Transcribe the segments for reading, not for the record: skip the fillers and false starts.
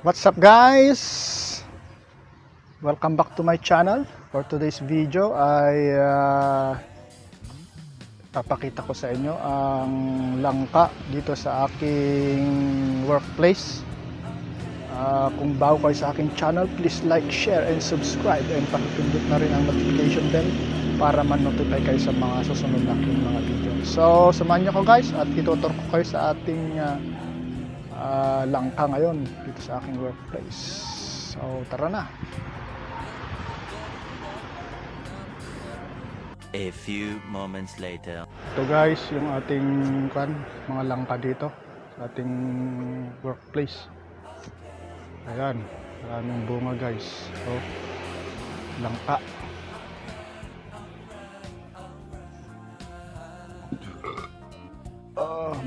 What's up guys? Welcome back to my channel. For today's video ay papakita ko sa inyo ang langka dito sa aking workplace. Kung bago kayo sa aking channel, please like, share, and subscribe, and pakipindot na rin ang notification bell para man-notify kayo sa mga susunod na aking mga video. So samahan nyo ko guys at itutur ko kayo sa ating langka ngayon dito sa aking workplace. So tara na. A few moments later. Ito guys yung ating mga langka dito sa ating workplace. Ayan, maraming bunga guys. So langka.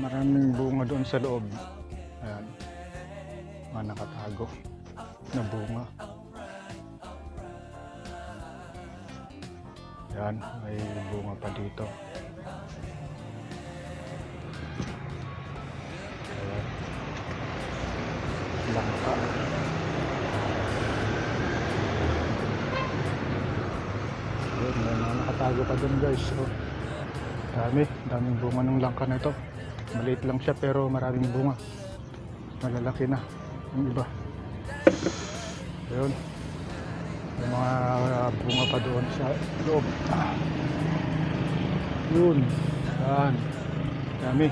Maraming bunga doon sa loob. Ayan, mga nakatago na bunga. Ayan, may bunga pa dito. Ayan, langka. Ayan, may mga nakatago pa doon guys. So, daming bunga ng langka na ito. Maliit lang siya pero maraming bunga. Malalaki na yung iba. Ayun, may mga bunga pa doon sa loob. Yun, yan, dami.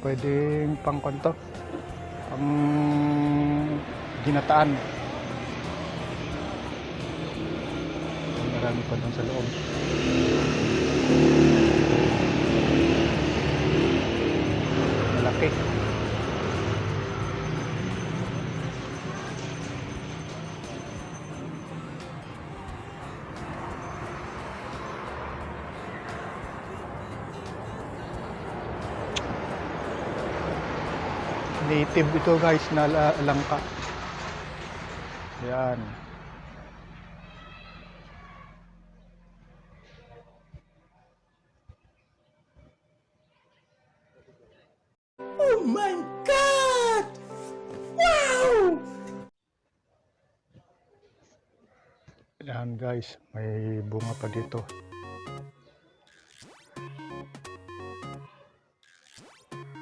Pwedeng pangkonto, pang ginataan. Marami pa doon sa loob. Malaki. Native ito guys na langka. Yan. Oh my God! Wow! Yan guys, may bunga pa dito.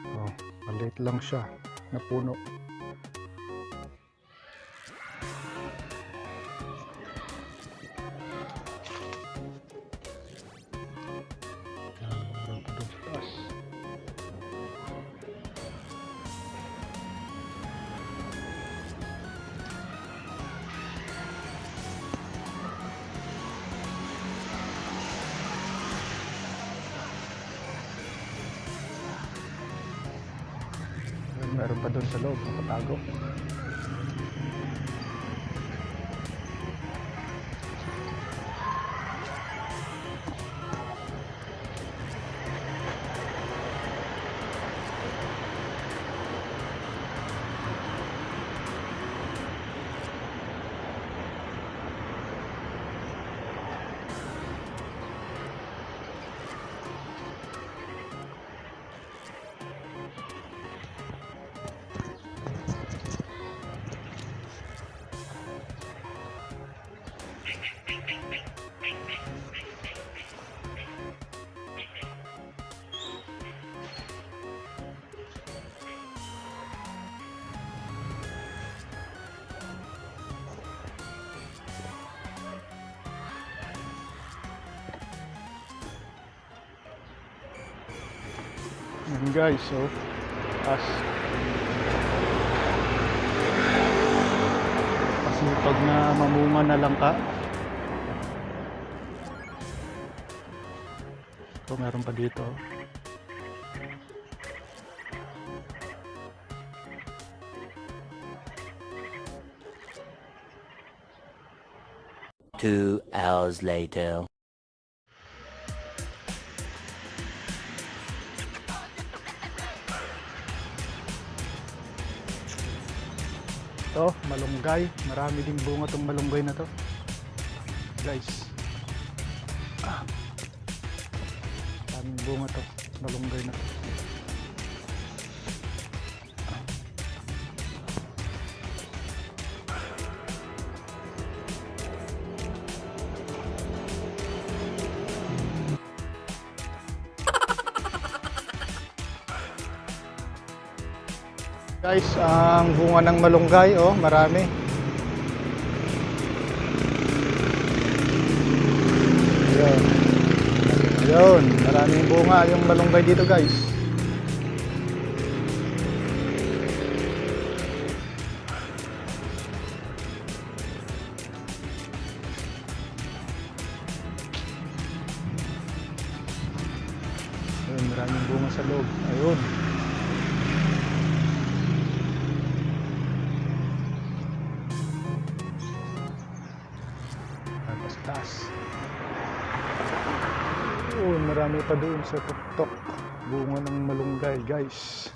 Oh, maliit lang siya na puno. Meron pa doon sa taas. Meron pa doon sa loob, nakatago. Yan guys, so pasipag na mamunga na langka. So meron pa dito. Two hours later. Ito, malunggay. Marami ding bunga tong malunggay na to. Guys. Maraming bunga to. Malunggay na to. Guys, ang bunga ng malunggay, oh, marami. Ayun. Ayun, maraming bunga yung malunggay dito, guys. Ayun, maraming bunga sa loob. Ayun. Taas. Oh, marami pa doon sa tuktok. Bunga ng malunggay, guys.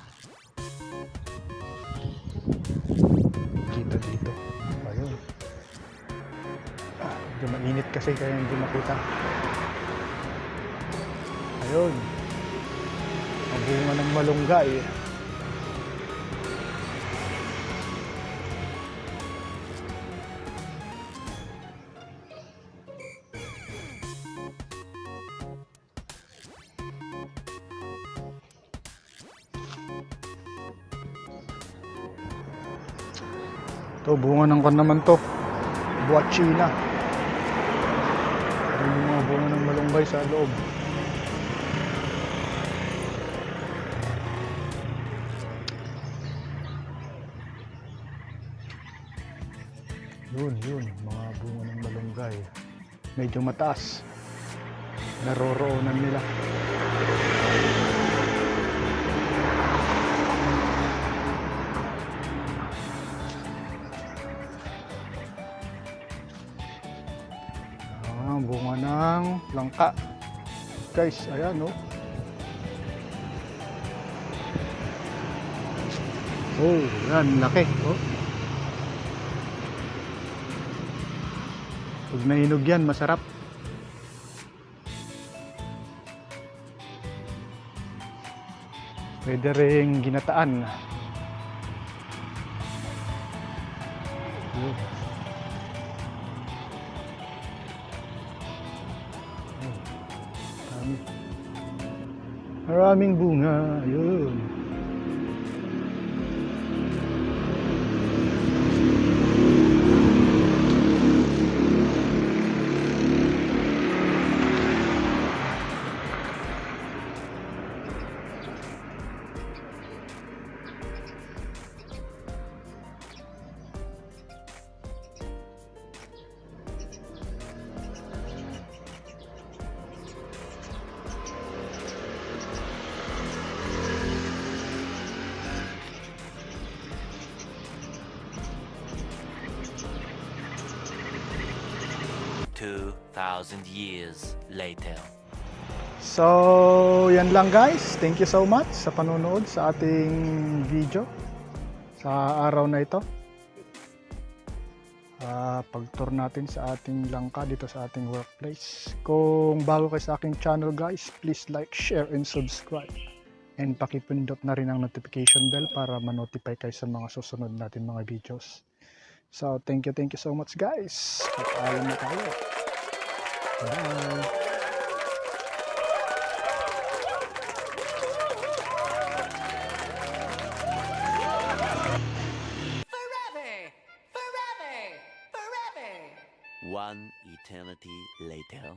Kita dito. Ayun. Medyo mainit kasi kaya hindi makita. Ayun. Ang bunga ng malunggay. Ito, bunga ng kan naman to. Buwat China. Ito yung mga bunga ng malunggay sa loob. Yun, mga bunga ng malunggay. Medyo mataas. Naroroonan nila. Bunga ng langka. Guys, ayan, oh. Oh, yan, laki, oh. Pag nahinog yan, masarap. Pwede ring ginataan. Oh. Maraming bunga, yun. Thousand years later. So, yan lang guys. Thank you so much sa panonood sa ating video sa araw na ito. Pag-tour natin sa ating langka dito sa ating workplace. Kung bago kayo sa aking channel guys, please like, share, and subscribe. And pakipindot na rin ang notification bell para ma-notify kayo sa mga susunod natin mga videos. So, thank you so much guys. Pag-alam na tayo. Bye. One eternity later.